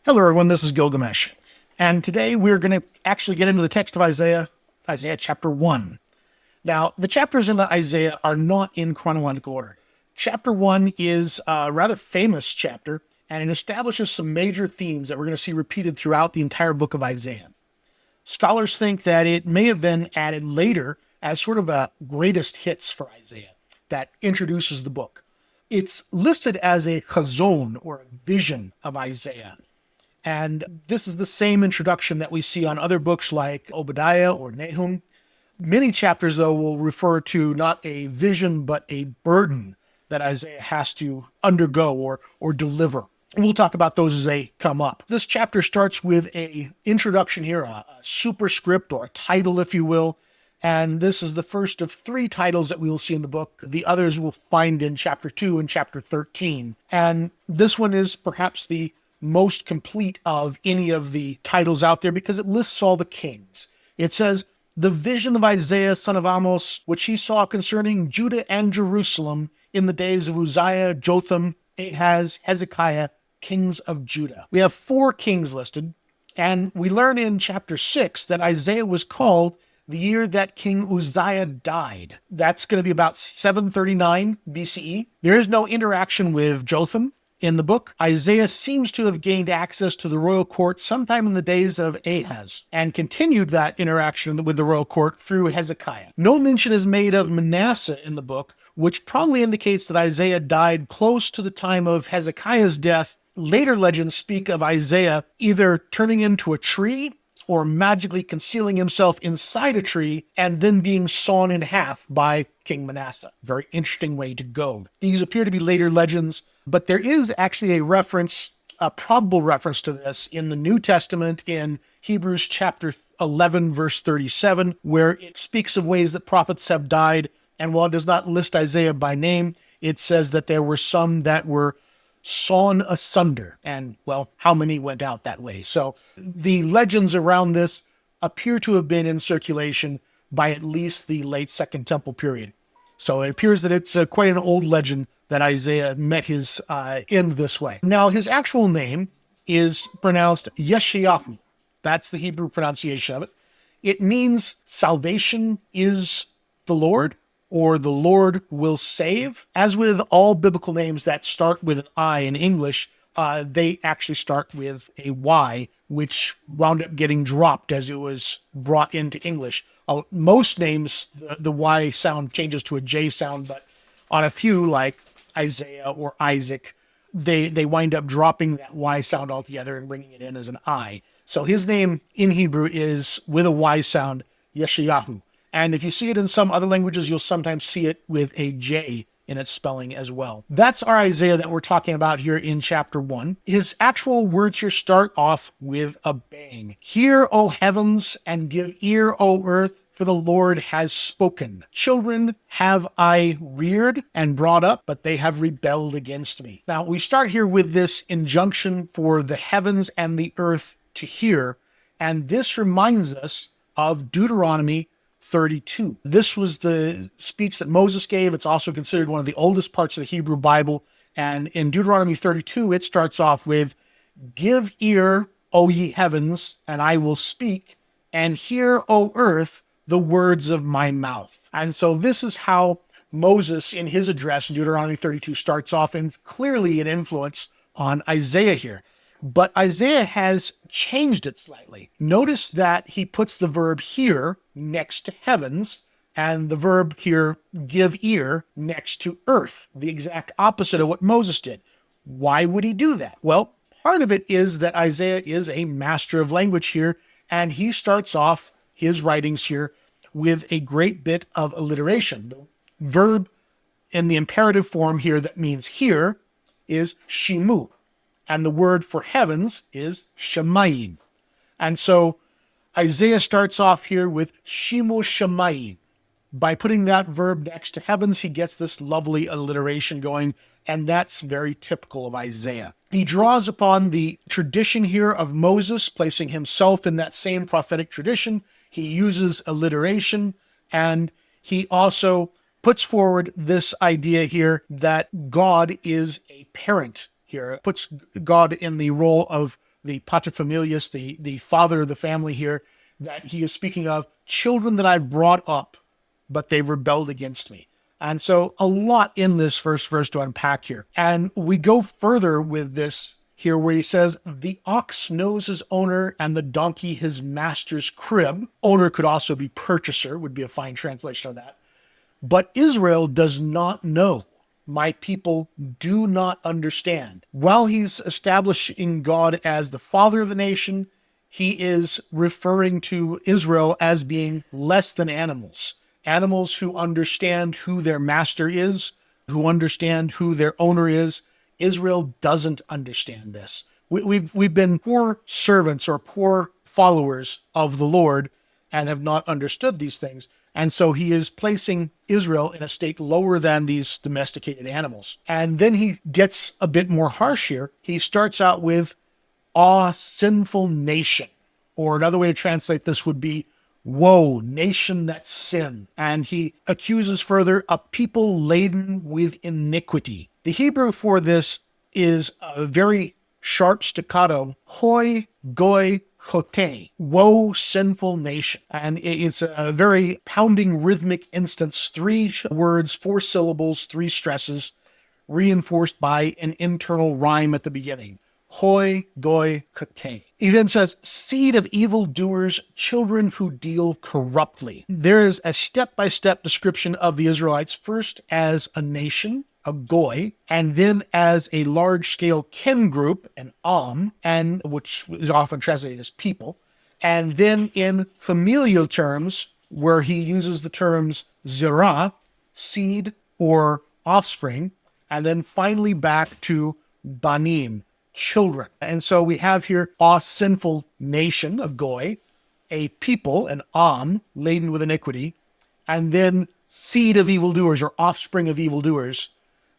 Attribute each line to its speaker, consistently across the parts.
Speaker 1: Hello everyone, this is Gilgamesh. And today we're going to actually get into the text of Isaiah chapter 1. Now, the chapters in Isaiah are not in chronological order. Chapter 1 is a rather famous chapter, and it establishes some major themes that we're going to see repeated throughout the entire book of Isaiah. Scholars think that it may have been added later as sort of a greatest hits for Isaiah that introduces the book. It's listed as a chazon, or a vision of Isaiah. And this is the same introduction that we see on other books like Obadiah or Nahum. Many chapters, though, will refer to not a vision, but a burden that Isaiah has to undergo or deliver. We'll talk about those as they come up. This chapter starts with an introduction here, a superscript or a title, if you will. And this is the first of three titles that we will see in the book. The others we'll find in chapter 2 and chapter 13. And this one is perhaps the most complete of any of the titles out there because it lists all the kings. It says, "The vision of Isaiah, son of Amos, which he saw concerning Judah and Jerusalem in the days of Uzziah, Jotham, Ahaz, Hezekiah, kings of Judah." We have four kings listed, and we learn in chapter 6 that Isaiah was called the year that King Uzziah died. That's going to be about 739 BCE. There is no interaction with Jotham in the book. Isaiah seems to have gained access to the royal court sometime in the days of Ahaz and continued that interaction with the royal court through Hezekiah. No mention is made of Manasseh in the book, which probably indicates that Isaiah died close to the time of Hezekiah's death. Later legends speak of Isaiah either turning into a tree or magically concealing himself inside a tree and then being sawn in half by King Manasseh. Very interesting way to go. These appear to be later legends, but there is actually a probable reference to this in the New Testament in Hebrews chapter 11, verse 37, where it speaks of ways that prophets have died. And while it does not list Isaiah by name, it says that there were some that were sawn asunder. And, well, how many went out that way? So the legends around this appear to have been in circulation by at least the late Second Temple period. So it appears that it's quite an old legend that Isaiah met his end this way. Now, his actual name is pronounced Yeshayahu. That's the Hebrew pronunciation of it. It means salvation is the Lord, or the Lord will save. As with all biblical names that start with an I in English, they actually start with a Y, which wound up getting dropped as it was brought into English. Most names, the Y sound changes to a J sound, but on a few, like Isaiah or Isaac, they wind up dropping that Y sound altogether and bringing it in as an I. So his name in Hebrew is, with a Y sound, Yeshayahu. And if you see it in some other languages, you'll sometimes see it with a J in its spelling as well. That's our Isaiah that we're talking about here in chapter 1. His actual words here start off with a bang. "Hear, O heavens, and give ear, O earth, for the Lord has spoken. Children have I reared and brought up, but they have rebelled against me." Now, we start here with this injunction for the heavens and the earth to hear, and this reminds us of Deuteronomy 32. This was the speech that Moses gave. It's also considered one of the oldest parts of the Hebrew Bible. And in Deuteronomy 32, it starts off with, "Give ear, O ye heavens, and I will speak, and hear, O earth, the words of my mouth." And so this is how Moses, in his address in Deuteronomy 32, starts off, and it's clearly an influence on Isaiah here. But Isaiah has changed it slightly. Notice that he puts the verb hear next to heavens, and the verb here, give ear, next to earth, the exact opposite of what Moses did. Why would he do that? Well, part of it is that Isaiah is a master of language here, and he starts off his writings here with a great bit of alliteration. The verb in the imperative form here that means hear is shimu. And the word for heavens is shamayim. And so Isaiah starts off here with shimu shamayim. By putting that verb next to heavens, he gets this lovely alliteration going, and that's very typical of Isaiah. He draws upon the tradition here of Moses, placing himself in that same prophetic tradition. He uses alliteration, and he also puts forward this idea here that God is a parent here. It puts God in the role of the paterfamilias, the father of the family here, that he is speaking of children that I brought up, but they rebelled against me. And so a lot in this first verse to unpack here. And we go further with this here where he says, the ox knows his owner and the donkey his master's crib. Owner could also be purchaser, would be a fine translation of that. But Israel does not know. My people do not understand. While he's establishing God as the father of the nation, he is referring to Israel as being less than animals. Animals who understand who their master is, who understand who their owner is. Israel doesn't understand this. We've been poor servants or poor followers of the Lord and have not understood these things. And so he is placing Israel in a state lower than these domesticated animals. And then he gets a bit more harsh here. He starts out with, sinful nation. Or another way to translate this would be, woe, nation that sin. And he accuses further, a people laden with iniquity. The Hebrew for this is a very sharp staccato, hoi, goi, chote, woe, sinful nation. And it's a very pounding rhythmic instance, 3 words, 4 syllables, 3 stresses, reinforced by an internal rhyme at the beginning. Hoi, goi, chote. He then says, seed of evildoers, children who deal corruptly. There is a step-by-step description of the Israelites, first as a nation, a goy, and then as a large-scale kin group, an and which is often translated as people, and then in familial terms, where he uses the terms zerah, seed or offspring, and then finally back to banim, children. And so we have here a sinful nation of goy, a people, an laden with iniquity, and then seed of evildoers or offspring of evildoers,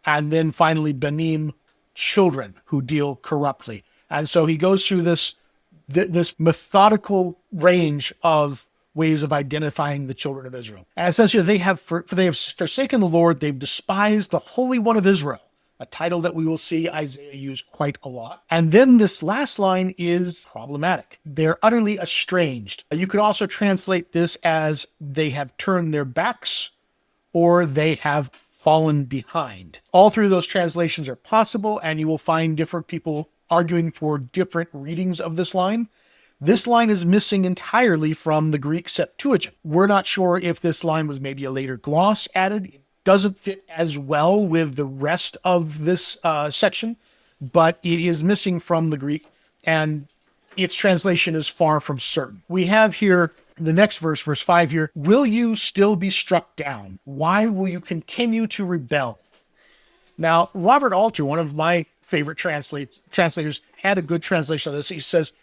Speaker 1: and then finally banim, children who deal corruptly. And so he goes through this methodical range of ways of identifying the children of Israel. And it says here, they have forsaken the Lord, they've despised the Holy One of Israel, a title that we will see Isaiah use quite a lot. And then this last line is problematic. They're utterly estranged. You could also translate this as they have turned their backs or they have fallen behind. All three of those translations are possible, and you will find different people arguing for different readings of this line. This line is missing entirely from the Greek Septuagint. We're not sure if this line was maybe a later gloss added. It doesn't fit as well with the rest of this section, but it is missing from the Greek, and its translation is far from certain. We have here the next verse, verse 5 here, will you still be struck down? Why will you continue to rebel? Now, Robert Alter, one of my favorite translators, had a good translation of this. He says,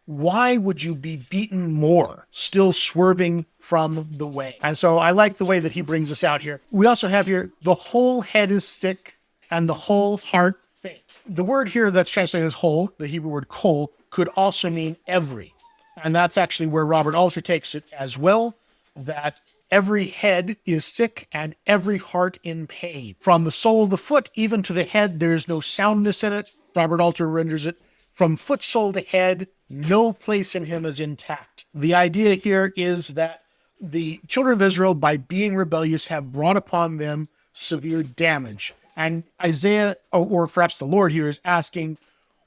Speaker 1: why would you be beaten more, still swerving from the way? And so I like the way that he brings this out here. We also have here, the whole head is sick and the whole heart faint. The word here that's translated as whole, the Hebrew word kol, could also mean every. And that's actually where Robert Alter takes it as well, that every head is sick and every heart in pain. From the sole of the foot even to the head, there is no soundness in it. Robert Alter renders it, from foot sole to head, no place in him is intact. The idea here is that the children of Israel, by being rebellious, have brought upon them severe damage. And Isaiah, or perhaps the Lord here, is asking,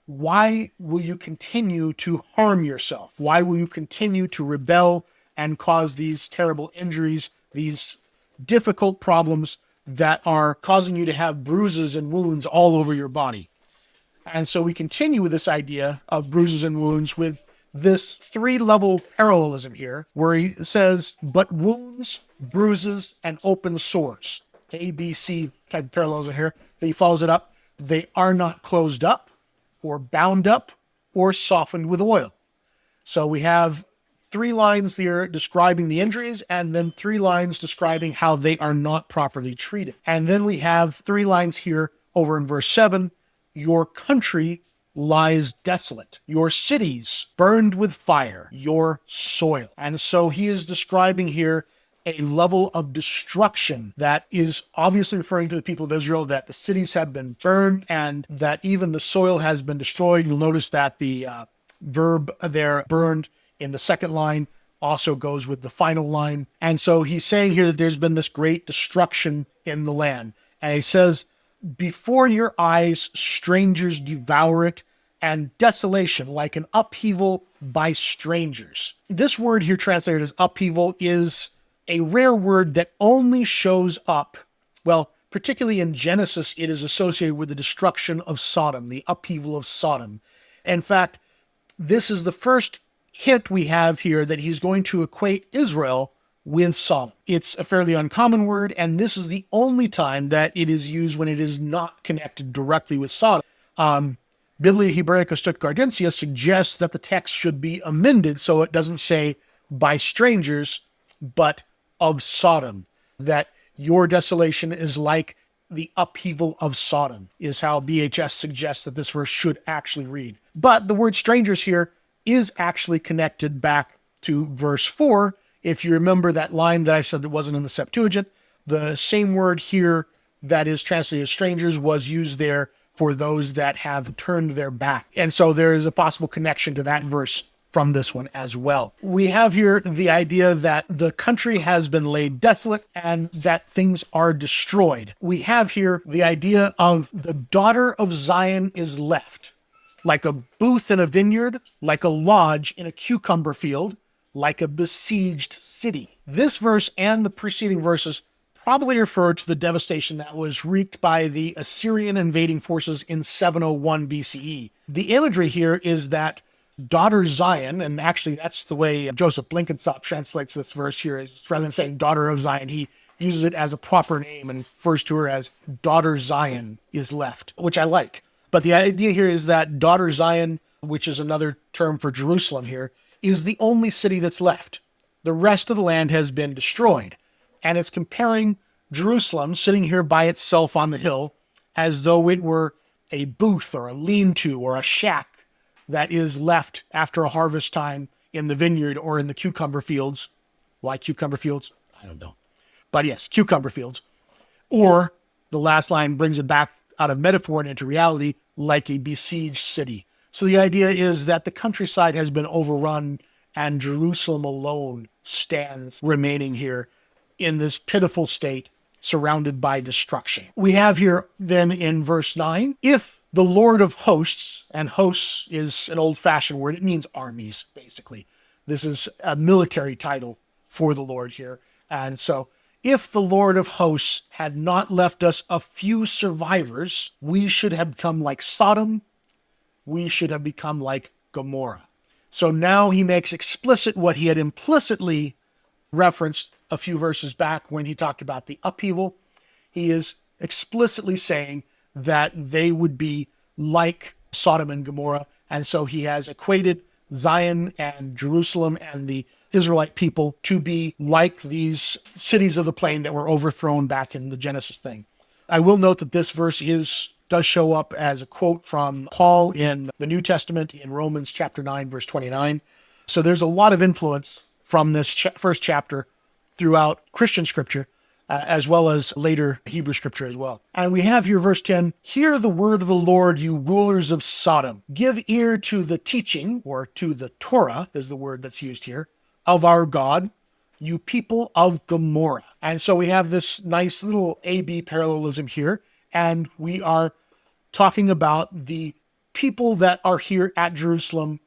Speaker 1: why will you continue to harm yourself? Why will you continue to rebel and cause these terrible injuries, these difficult problems that are causing you to have bruises and wounds all over your body? And so we continue with this idea of bruises and wounds with this 3-level parallelism here, where he says, but wounds, bruises, and open sores. A, B, C type of parallelism here. He follows it up. They are not closed up, or bound up, or softened with oil. So we have 3 lines here describing the injuries, and then 3 lines describing how they are not properly treated. And then we have 3 lines here over in verse 7, your country lies desolate, your cities burned with fire, your soil. And so he is describing here a level of destruction that is obviously referring to the people of Israel, that the cities have been burned and that even the soil has been destroyed. You'll notice that the verb there, burned, in the second line also goes with the final line. And so he's saying here that there's been this great destruction in the land. And he says, before your eyes, strangers devour it, and desolation like an upheaval by strangers. This word here translated as upheaval is a rare word that only shows up, well, particularly in Genesis, it is associated with the destruction of Sodom, the upheaval of Sodom. In fact, this is the first hint we have here that he's going to equate Israel with Sodom. It's a fairly uncommon word, and this is the only time that it is used when it is not connected directly with Sodom. Biblia Hebraica Stuttgartensia suggests that the text should be amended so it doesn't say by strangers, but of Sodom. That your desolation is like the upheaval of Sodom, is how BHS suggests that this verse should actually read. But the word strangers here is actually connected back to verse 4. If you remember that line that I said that wasn't in the Septuagint, the same word here that is translated as strangers was used there for those that have turned their back. And so there is a possible connection to that verse from this one as well. We have here the idea that the country has been laid desolate and that things are destroyed. We have here the idea of the daughter of Zion is left, like a booth in a vineyard, like a lodge in a cucumber field, like a besieged city. This verse and the preceding verses probably refer to the devastation that was wreaked by the Assyrian invading forces in 701 BCE. The imagery here is that daughter Zion, and actually that's the way Joseph Blenkinsop translates this verse here, is rather than saying daughter of Zion, he uses it as a proper name and refers to her as daughter Zion is left, which I like. But the idea here is that daughter Zion, which is another term for Jerusalem here, is the only city that's left. The rest of the land has been destroyed. And it's comparing Jerusalem sitting here by itself on the hill as though it were a booth or a lean-to or a shack that is left after a harvest time in the vineyard or in the cucumber fields. Why cucumber fields? I don't know. But yes, cucumber fields. Or the last line brings it back out of metaphor and into reality, like a besieged city. So the idea is that the countryside has been overrun and Jerusalem alone stands remaining here in this pitiful state, surrounded by destruction. We have here then in verse 9, if the Lord of hosts, and hosts is an old-fashioned word, it means armies, basically. This is a military title for the Lord here. And so, if the Lord of hosts had not left us a few survivors, we should have become like Sodom, we should have become like Gomorrah. So now he makes explicit what he had implicitly referenced a few verses back when he talked about the upheaval. He is explicitly saying that they would be like Sodom and Gomorrah. And so he has equated Zion and Jerusalem and the Israelite people to be like these cities of the plain that were overthrown back in the Genesis thing. I will note that this verse does show up as a quote from Paul in the New Testament in Romans chapter 9, verse 29. So there's a lot of influence from this first chapter throughout Christian scripture, as well as later Hebrew scripture as well. And we have here verse 10, hear the word of the Lord, you rulers of Sodom. Give ear to the teaching, or to the Torah is the word that's used here, of our God, you people of Gomorrah. And so we have this nice little A-B parallelism here, and we are talking about the people that are here at Jerusalem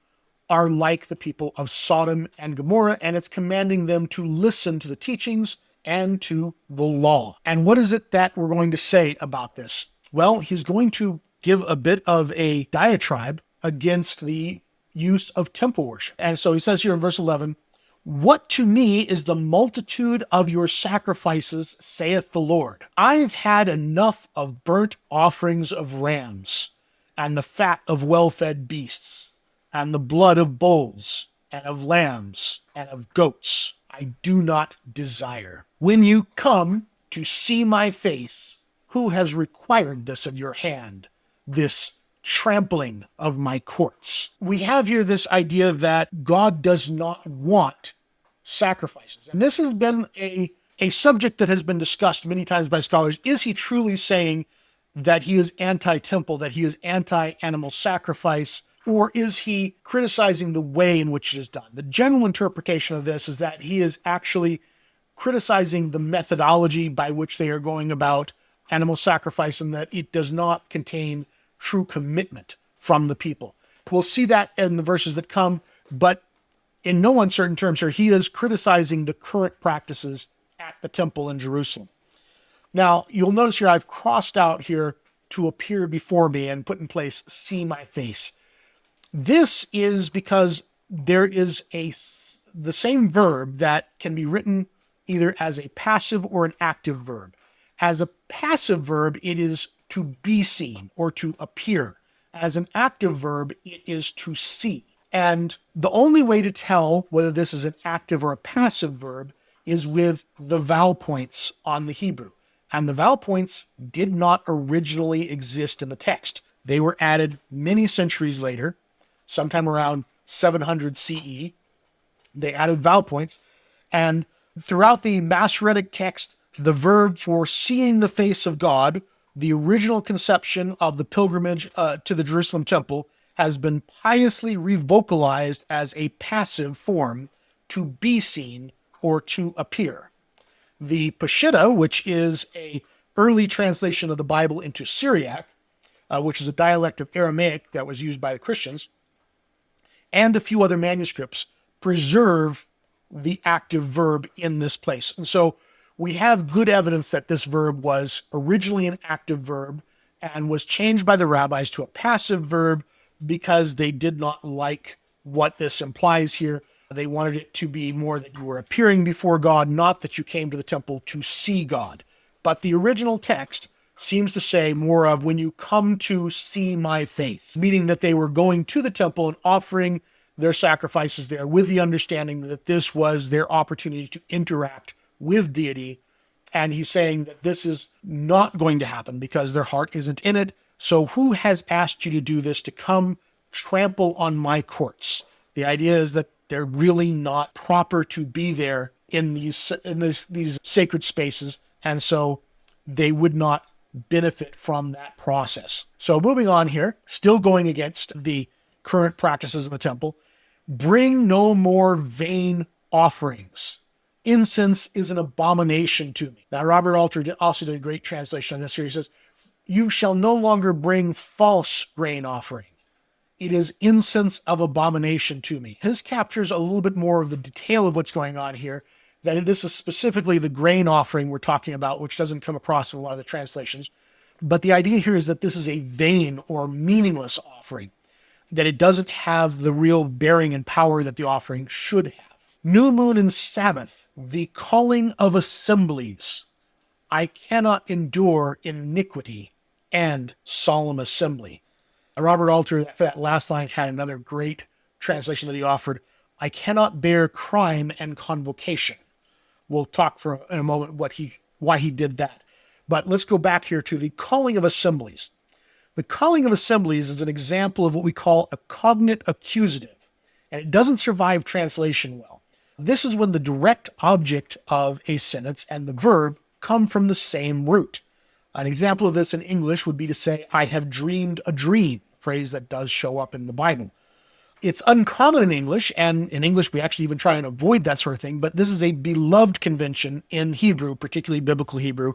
Speaker 1: are like the people of Sodom and Gomorrah, and it's commanding them to listen to the teachings and to the law. And what is it that we're going to say about this? Well, he's going to give a bit of a diatribe against the use of temple worship. And so he says here in verse 11, what to me is the multitude of your sacrifices, saith the Lord. I've had enough of burnt offerings of rams, and the fat of well-fed beasts, and the blood of bulls, and of lambs, and of goats. I do not desire. When you come to see my face, who has required this of your hand, this trampling of my courts? We have here this idea that God does not want sacrifices. And this has been a subject that has been discussed many times by scholars. Is he truly saying that he is anti-temple, that he is anti-animal sacrifice, or is he criticizing the way in which it is done? The general interpretation of this is that he is actually criticizing the methodology by which they are going about animal sacrifice, and that it does not contain true commitment from the people. We'll see that in the verses that come, but in no uncertain terms here, he is criticizing the current practices at the temple in Jerusalem. Now, you'll notice here I've crossed out here to appear before me and put in place see my face. This is because there is the same verb that can be written either as a passive or an active verb. As a passive verb, it is to be seen or to appear. As an active verb, it is to see. And the only way to tell whether this is an active or a passive verb is with the vowel points on the Hebrew. And the vowel points did not originally exist in the text. They were added many centuries later, sometime around 700 CE. They added vowel points. And throughout the Masoretic text, the verb for seeing the face of God, the original conception of the pilgrimage to the Jerusalem temple, has been piously revocalized as a passive form, to be seen or to appear. The Peshitta, which is an early translation of the Bible into Syriac, which is a dialect of Aramaic that was used by the Christians, and a few other manuscripts preserve the active verb in this place. And so we have good evidence that this verb was originally an active verb and was changed by the rabbis to a passive verb because they did not like what this implies here. They wanted it to be more that you were appearing before God, not that you came to the temple to see God. But the original text seems to say more of when you come to see my face, meaning that they were going to the temple and offering their sacrifices there with the understanding that this was their opportunity to interact with deity. And he's saying that this is not going to happen because their heart isn't in it. So who has asked you to do this, to come trample on my courts? The idea is that they're really not proper to be there in these sacred spaces. And so they would not benefit from that process. So moving on here, still going against the current practices of the temple, bring no more vain offerings. Incense is an abomination to me. Now, Robert Alter also did a great translation on this here. He says, you shall no longer bring false grain offering. It is incense of abomination to me. His captures a little bit more of the detail of what's going on here, that this is specifically the grain offering we're talking about, which doesn't come across in a lot of the translations. But the idea here is that this is a vain or meaningless offering, that it doesn't have the real bearing and power that the offering should have. New moon and Sabbath, the calling of assemblies. I cannot endure iniquity and solemn assembly. Robert Alter, for that last line, had another great translation that he offered. I cannot bear crime and convocation. We'll talk in a moment why he did that. But let's go back here to the calling of assemblies. The calling of assemblies is an example of what we call a cognate accusative, and it doesn't survive translation well. This is when the direct object of a sentence and the verb come from the same root. An example of this in English would be to say, I have dreamed a dream, phrase that does show up in the Bible. It's uncommon in English, and in English we actually even try and avoid that sort of thing, but this is a beloved convention in Hebrew, particularly biblical Hebrew,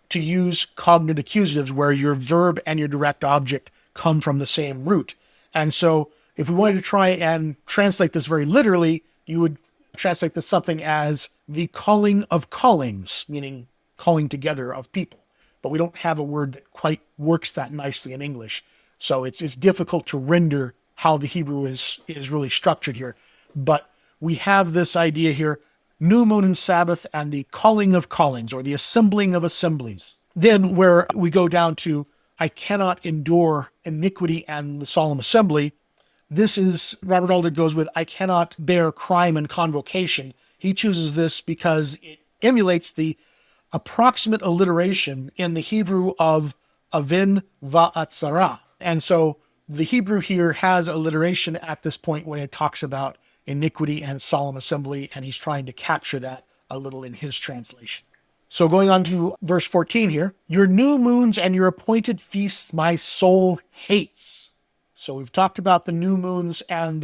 Speaker 1: to use cognate accusatives where your verb and your direct object come from the same root. And so if we wanted to try and translate this very literally, you would translate this something as the calling of callings, meaning calling together of people. But we don't have a word that quite works that nicely in English. So it's difficult to render how the Hebrew is really structured here. But we have this idea here, new moon and Sabbath and the calling of callings, or the assembling of assemblies. Then where we go down to, I cannot endure iniquity and the solemn assembly. This is, Robert Alder goes with, I cannot bear crime and convocation. He chooses this because it emulates the approximate alliteration in the Hebrew of avin va'atzara. And so the Hebrew here has alliteration at this point when it talks about iniquity and solemn assembly, and he's trying to capture that a little in his translation. So going on to verse 14 here, your new moons and your appointed feasts my soul hates. So we've talked about the new moons and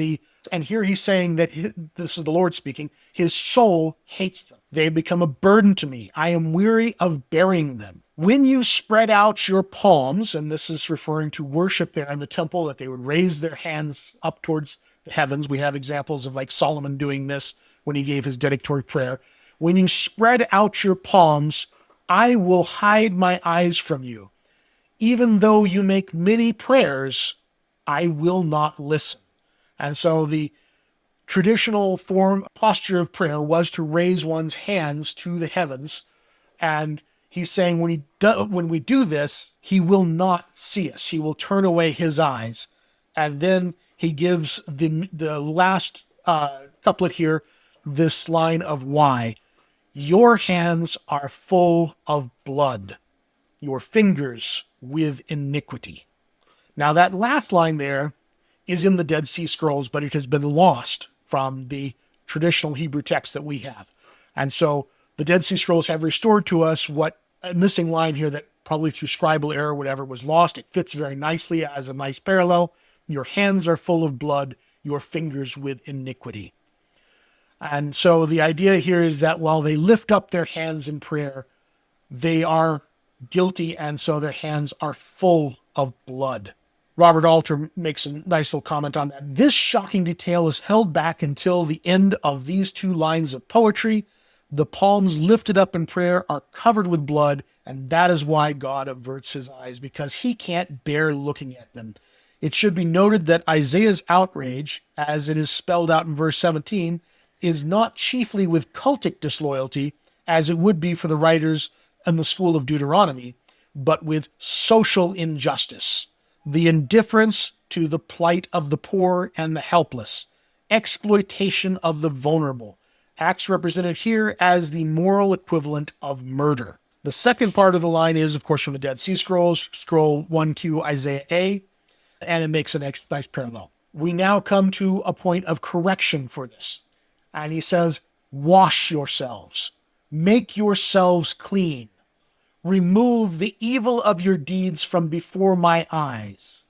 Speaker 1: here he's saying that this is the Lord speaking, his soul hates them. They become a burden to me. I am weary of bearing them. When you spread out your palms, and this is referring to worship there in the temple, that they would raise their hands up towards the heavens. We have examples of like Solomon doing this when he gave his dedicatory prayer. When you spread out your palms, I will hide my eyes from you. Even though you make many prayers, I will not listen. And so the traditional posture of prayer was to raise one's hands to the heavens. And he's saying when we do this, he will not see us. He will turn away his eyes. And then he gives the last couplet here, this line of why. Your hands are full of blood, your fingers with iniquity. Now that last line there is in the Dead Sea Scrolls, but it has been lost from the traditional Hebrew text that we have. And so the Dead Sea Scrolls have restored to us what a missing line here that probably through scribal error or whatever was lost. It fits very nicely as a nice parallel. Your hands are full of blood, your fingers with iniquity. And so the idea here is that while they lift up their hands in prayer, they are guilty, and so their hands are full of blood. Robert Alter makes a nice little comment on that. This shocking detail is held back until the end of these two lines of poetry. The palms lifted up in prayer are covered with blood, and that is why God averts his eyes, because he can't bear looking at them. It should be noted that Isaiah's outrage, as it is spelled out in verse 17, is not chiefly with cultic disloyalty, as it would be for the writers in the school of Deuteronomy, but with social injustice, the indifference to the plight of the poor and the helpless, exploitation of the vulnerable, acts represented here as the moral equivalent of murder. The second part of the line is, of course, from the Dead Sea Scrolls, scroll 1Q Isaiah A, and it makes a nice parallel. We now come to a point of correction for this. And he says, wash yourselves, make yourselves clean, remove the evil of your deeds from before my eyes.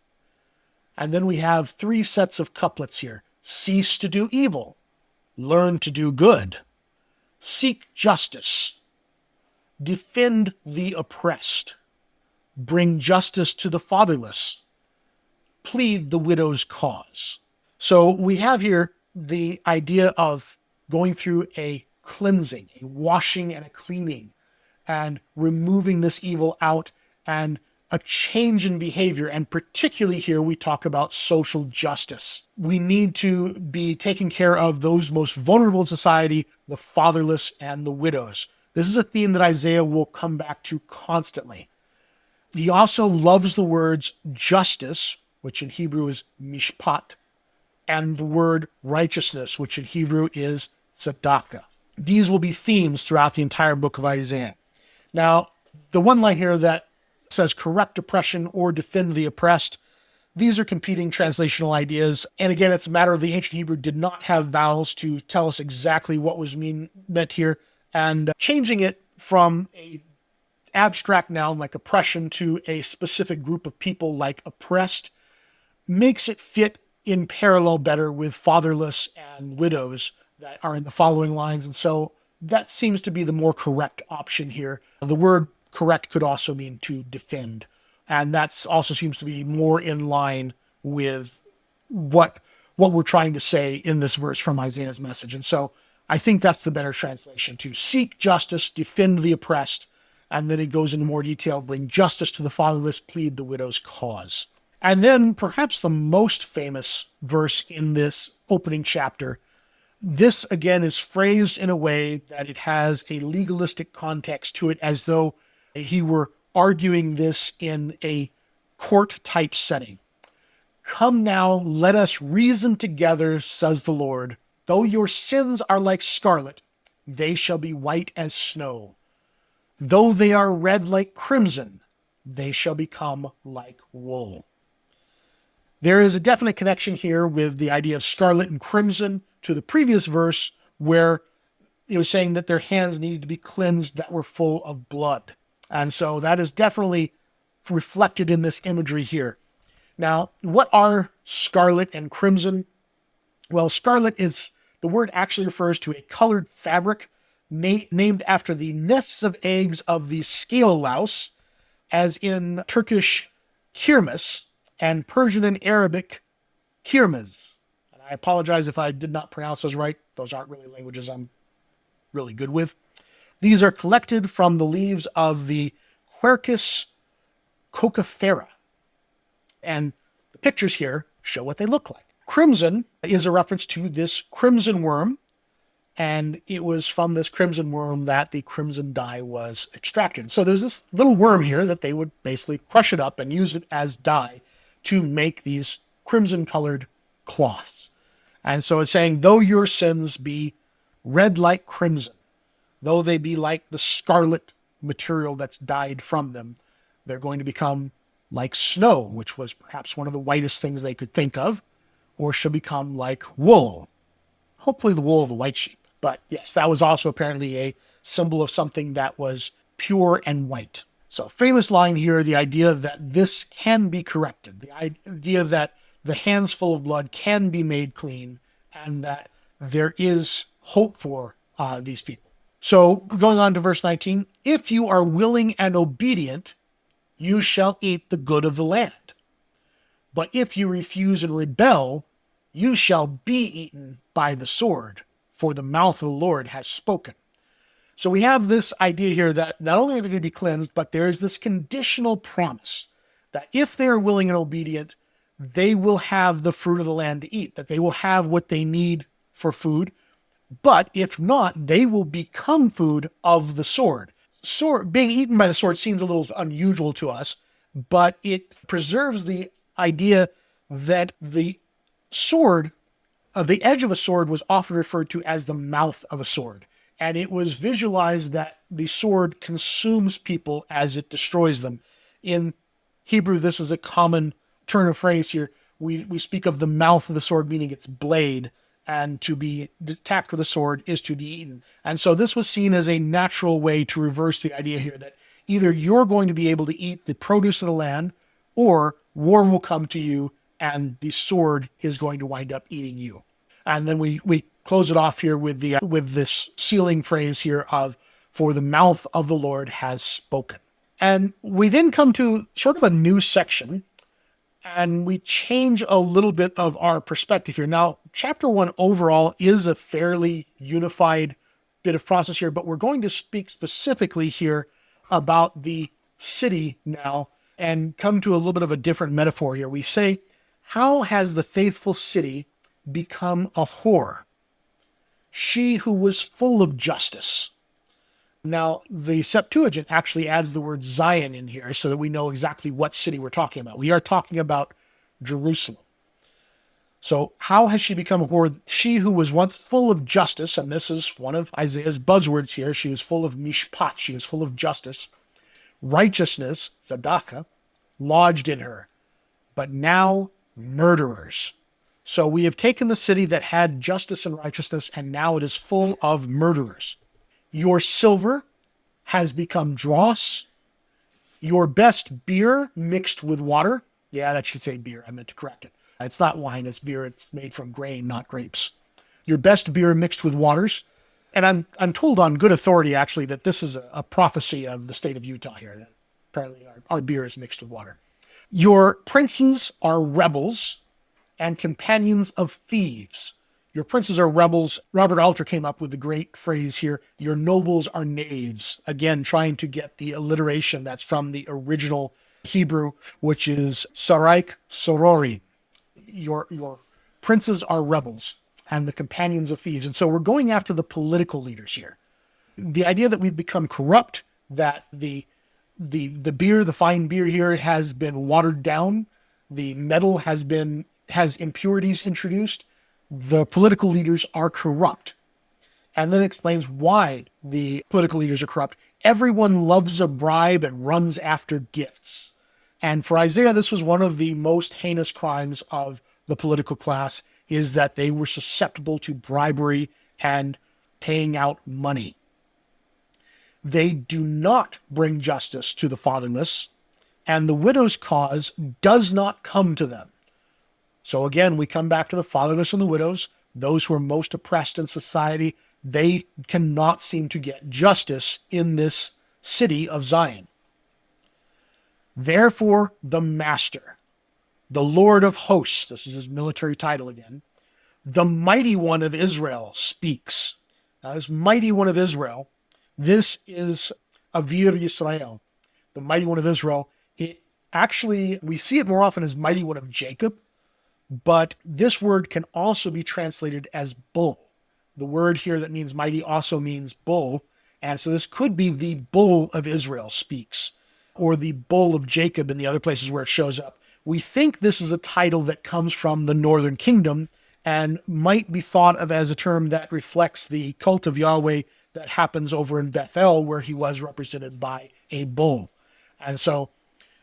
Speaker 1: And then we have three sets of couplets here. Cease to do evil, learn to do good, seek justice, defend the oppressed, bring justice to the fatherless, plead the widow's cause. So we have here the idea of going through a cleansing, a washing and a cleaning, and removing this evil out, and a change in behavior. And particularly here, we talk about social justice. We need to be taking care of those most vulnerable in society, the fatherless and the widows. This is a theme that Isaiah will come back to constantly. He also loves the words justice, which in Hebrew is mishpat, and the word righteousness, which in Hebrew is tzedakah. These will be themes throughout the entire book of Isaiah. Now, the one line here that says correct oppression or defend the oppressed, these are competing translational ideas. And again, it's a matter of the ancient Hebrew did not have vowels to tell us exactly what was meant here. And changing it from a abstract noun like oppression to a specific group of people like oppressed makes it fit in parallel better with fatherless and widows that are in the following lines. And so that seems to be the more correct option here. The word correct could also mean to defend. And that also seems to be more in line with what we're trying to say in this verse from Isaiah's message. And so I think that's the better translation, to seek justice, defend the oppressed, and then it goes into more detail, bring justice to the fatherless, plead the widow's cause. And then perhaps the most famous verse in this opening chapter, this again is phrased in a way that it has a legalistic context to it, as though he were arguing this in a court-type setting. Come now, let us reason together, says the Lord. Though your sins are like scarlet, they shall be white as snow. Though they are red like crimson, they shall become like wool. There is a definite connection here with the idea of scarlet and crimson to the previous verse where it was saying that their hands needed to be cleansed that were full of blood. And so that is definitely reflected in this imagery here. Now, what are scarlet and crimson? Well, scarlet is, the word actually refers to a colored fabric named after the nests of eggs of the scale louse, as in Turkish kirmis and Persian and Arabic kirmiz. And I apologize if I did not pronounce those right. Those aren't really languages I'm really good with. These are collected from the leaves of the Quercus coccifera. And the pictures here show what they look like. Crimson is a reference to this crimson worm, and it was from this crimson worm that the crimson dye was extracted. So there's this little worm here that they would basically crush it up and use it as dye to make these crimson-colored cloths. And so it's saying, though your sins be red like crimson, though they be like the scarlet material that's dyed from them, they're going to become like snow, which was perhaps one of the whitest things they could think of, or shall become like wool. Hopefully the wool of the white sheep. But yes, that was also apparently a symbol of something that was pure and white. So famous line here, the idea that this can be corrected, the idea that the hands full of blood can be made clean, and that there is hope for these people. So going on to verse 19, if you are willing and obedient, you shall eat the good of the land. But if you refuse and rebel, you shall be eaten by the sword, for the mouth of the Lord has spoken. So we have this idea here that not only are they going to be cleansed, but there is this conditional promise that if they are willing and obedient, they will have the fruit of the land to eat, that they will have what they need for food. But if not, they will become food of the sword. Being eaten by the sword seems a little unusual to us, but it preserves the idea that the sword, the edge of a sword was often referred to as the mouth of a sword. And it was visualized that the sword consumes people as it destroys them. In Hebrew, this is a common turn of phrase here. We speak of the mouth of the sword, meaning its blade, and to be attacked with a sword is to be eaten. And so this was seen as a natural way to reverse the idea here that either you're going to be able to eat the produce of the land, or war will come to you and the sword is going to wind up eating you. And then we close it off here with this sealing phrase here of, for the mouth of the Lord has spoken. And we then come to sort of a new section, and we change a little bit of our perspective here. Now, chapter 1 overall is a fairly unified bit of process here, but we're going to speak specifically here about the city now and come to a little bit of a different metaphor here. We say, how has the faithful city become a whore? She who was full of justice. Now, the Septuagint actually adds the word Zion in here so that we know exactly what city we're talking about. We are talking about Jerusalem. So how has she become a whore? She who was once full of justice, and this is one of Isaiah's buzzwords here, she was full of mishpat, she was full of justice. Righteousness, tzedakah, lodged in her, but now murderers. So we have taken the city that had justice and righteousness, and now it is full of murderers. Your silver has become dross. Your best beer mixed with water. Yeah, that should say beer. I meant to correct it. It's not wine, it's beer. It's made from grain, not grapes. Your best beer mixed with waters. And I'm told on good authority, actually, that this is a prophecy of the state of Utah here. That apparently our beer is mixed with water. Your princes are rebels and companions of thieves. Your princes are rebels. Robert Alter came up with the great phrase here, your nobles are knaves. Again, trying to get the alliteration that's from the original Hebrew, which is saraik sorori. Your princes are rebels and the companions of thieves. And so we're going after the political leaders here. The idea that we've become corrupt, that the beer, the fine beer here has been watered down, the metal has impurities introduced, the political leaders are corrupt. And then explains why the political leaders are corrupt. Everyone loves a bribe and runs after gifts. And for Isaiah, this was one of the most heinous crimes of the political class, is that they were susceptible to bribery and paying out money. They do not bring justice to the fatherless, and the widow's cause does not come to them. So again, we come back to the fatherless and the widows, those who are most oppressed in society. They cannot seem to get justice in this city of Zion. Therefore, the Master, the Lord of hosts, this is his military title again, the Mighty One of Israel speaks. Now, this Mighty One of Israel, this is Avir Yisrael, the Mighty One of Israel. It actually, we see it more often as Mighty One of Jacob, but this word can also be translated as bull. The word here that means mighty also means bull, and so this could be the Bull of Israel speaks, or the Bull of Jacob in the other places where it shows up. We think this is a title that comes from the northern kingdom and might be thought of as a term that reflects the cult of Yahweh that happens over in Bethel, where he was represented by a bull. And so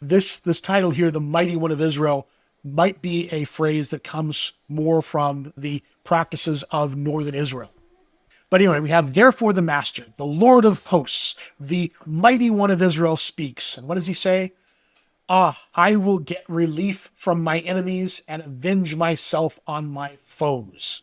Speaker 1: this title here, the Mighty One of Israel, might be a phrase that comes more from the practices of northern Israel. But anyway, we have, therefore the Master, the Lord of hosts, the Mighty One of Israel speaks. And what does he say? I will get relief from my enemies and avenge myself on my foes.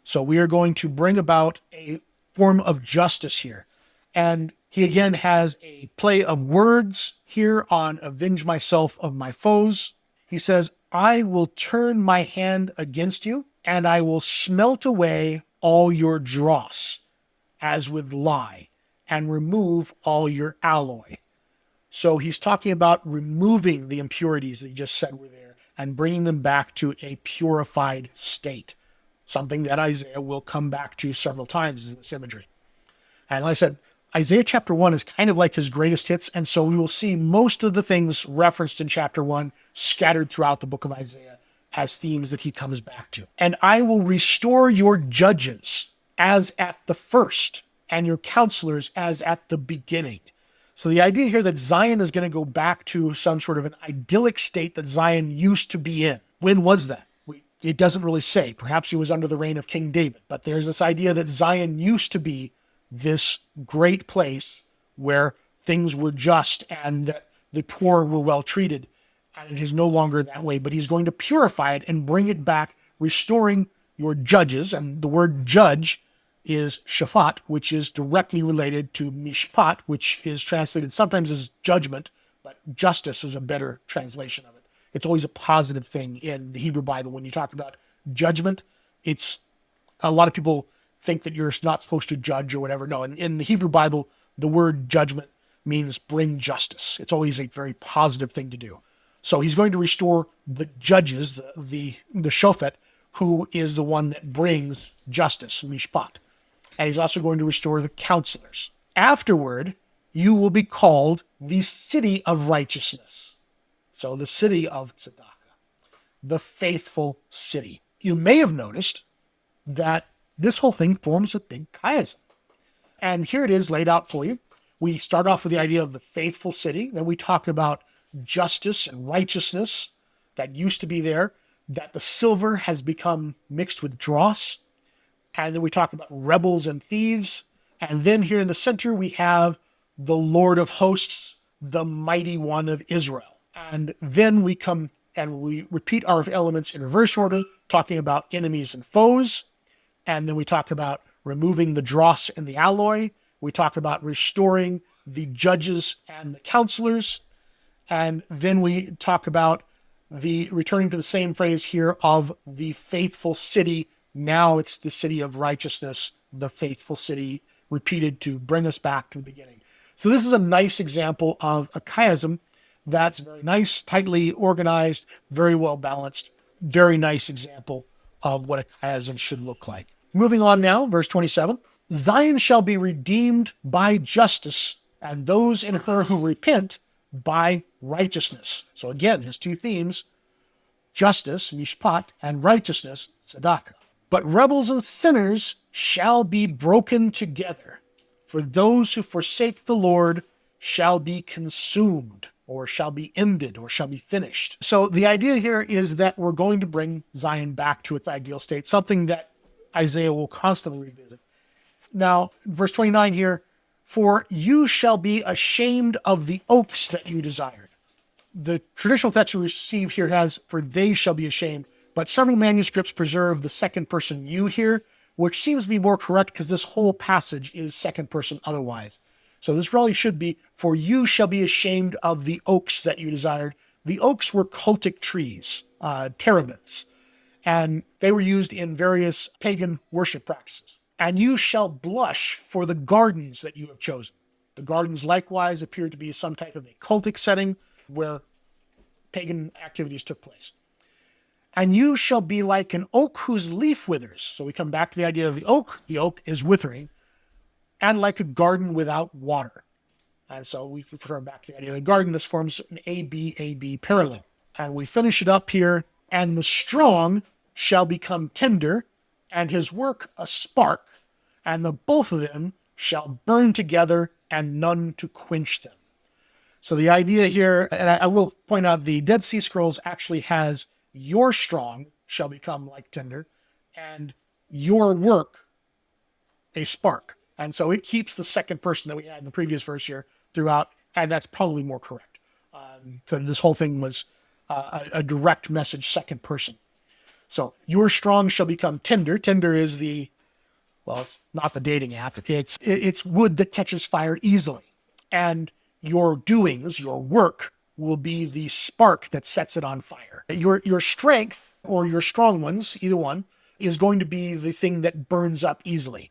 Speaker 1: So we are going to bring about a form of justice here. And he again has a play of words here on avenge myself of my foes. He says, I will turn my hand against you, and I will smelt away all your dross, as with lye, and remove all your alloy. So he's talking about removing the impurities that he just said were there and bringing them back to a purified state, something that Isaiah will come back to several times in this imagery. And like I said, Isaiah chapter 1 is kind of like his greatest hits, and so we will see most of the things referenced in chapter 1 scattered throughout the book of Isaiah as themes that he comes back to. And I will restore your judges as at the first, and your counselors as at the beginning. So the idea here that Zion is going to go back to some sort of an idyllic state that Zion used to be in. When was that? It doesn't really say. Perhaps it was under the reign of King David. But there's this idea that Zion used to be this great place where things were just and that the poor were well treated. And it is no longer that way. But he's going to purify it and bring it back, restoring your judges. And the word judge is shafat, which is directly related to mishpat, which is translated sometimes as judgment, but justice is a better translation of it. It's always a positive thing in the Hebrew Bible. When you talk about judgment, it's a lot of people think that you're not supposed to judge or whatever. No, in the Hebrew Bible, the word judgment means bring justice. It's always a very positive thing to do. So he's going to restore the judges, the shofet, who is the one that brings justice, mishpat. And he's also going to restore the counselors. Afterward, you will be called the city of righteousness. So the city of tzedakah, the faithful city. You may have noticed that this whole thing forms a big chiasm. And here it is laid out for you. We start off with the idea of the faithful city. Then we talk about justice and righteousness that used to be there, that the silver has become mixed with dross. And then we talk about rebels and thieves. And then here in the center, we have the Lord of hosts, the Mighty One of Israel. And then we come and we repeat our elements in reverse order, talking about enemies and foes. And then we talk about removing the dross and the alloy. We talk about restoring the judges and the counselors. And then we talk about the returning to the same phrase here of the faithful city. Now it's the city of righteousness, the faithful city, repeated to bring us back to the beginning. So this is a nice example of a chiasm that's very nice, tightly organized, very well balanced, very nice example of what a chiasm should look like. Moving on now, verse 27. Zion shall be redeemed by justice, and those in her who repent by righteousness. So again, his two themes, justice, mishpat, and righteousness, tzedakah. But rebels and sinners shall be broken together, for those who forsake the Lord shall be consumed. or shall be ended, or shall be finished. So the idea here is that we're going to bring Zion back to its ideal state, something that Isaiah will constantly revisit. Now, verse 29 here, for you shall be ashamed of the oaks that you desired. The traditional text we receive here has, for they shall be ashamed, but several manuscripts preserve the second person you here, which seems to be more correct because this whole passage is second person otherwise. So this really should be, for you shall be ashamed of the oaks that you desired. The oaks were cultic trees, terebinths, and they were used in various pagan worship practices. And you shall blush for the gardens that you have chosen. The gardens likewise appear to be some type of a cultic setting where pagan activities took place. And you shall be like an oak whose leaf withers. So we come back to the idea of the oak. The oak is withering. And like a garden without water. And so we refer back to the idea of the garden. This forms an AB parallel. And we finish it up here. And the strong shall become tender, and his work a spark, and the both of them shall burn together, and none to quench them. So the idea here, and I will point out, the Dead Sea Scrolls actually has your strong shall become like tender, and your work a spark. And so it keeps the second person that we had in the previous verse here throughout, and that's probably more correct. So this whole thing was a direct message, second person. So your strong shall become tender. Tender is it's not the dating app. It's wood that catches fire easily. And your doings, your work, will be the spark that sets it on fire. Your strength, or your strong ones, either one, is going to be the thing that burns up easily.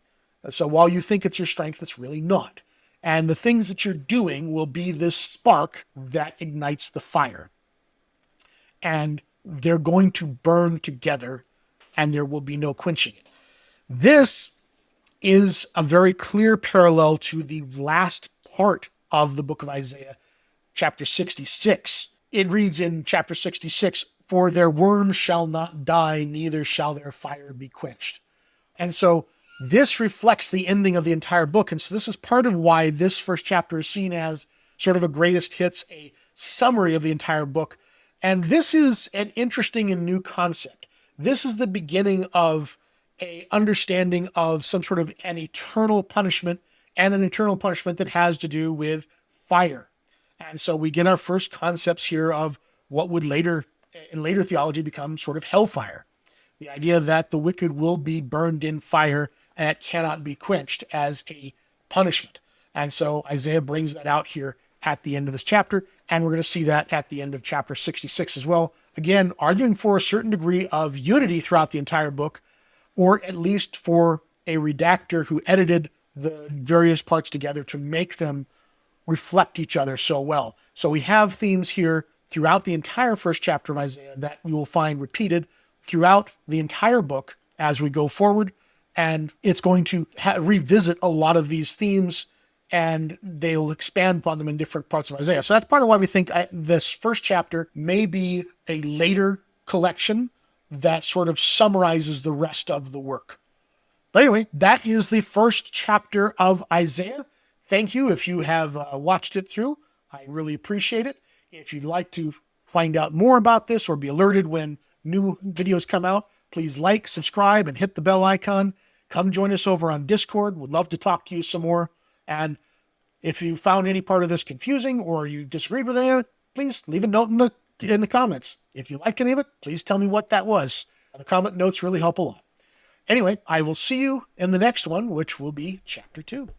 Speaker 1: So while you think it's your strength, it's really not. And the things that you're doing will be this spark that ignites the fire. And they're going to burn together, and there will be no quenching it. This is a very clear parallel to the last part of the book of Isaiah, chapter 66. It reads in chapter 66, for their worm shall not die, neither shall their fire be quenched. And so this reflects the ending of the entire book. And so this is part of why this first chapter is seen as sort of a greatest hits, a summary of the entire book. And this is an interesting and new concept. This is the beginning of a understanding of some sort of an eternal punishment, and an eternal punishment that has to do with fire. And so we get our first concepts here of what would later, in later theology, become sort of hellfire. The idea that the wicked will be burned in fire and it cannot be quenched as a punishment. And so Isaiah brings that out here at the end of this chapter, and we're going to see that at the end of chapter 66 as well. Again, arguing for a certain degree of unity throughout the entire book, or at least for a redactor who edited the various parts together to make them reflect each other so well. So we have themes here throughout the entire first chapter of Isaiah that we will find repeated throughout the entire book as we go forward, and it's going to revisit a lot of these themes, and they'll expand upon them in different parts of Isaiah. So that's part of why we think this first chapter may be a later collection that sort of summarizes the rest of the work. But anyway, that is the first chapter of Isaiah. Thank you if you have watched it through. I really appreciate it. If you'd like to find out more about this or be alerted when new videos come out, please like, subscribe, and hit the bell icon. Come join us over on Discord. Would love to talk to you some more. And if you found any part of this confusing or you disagreed with any of it, please leave a note in the comments. If you liked any of it, please tell me what that was. The comment notes really help a lot. Anyway, I will see you in the next one, which will be chapter 2.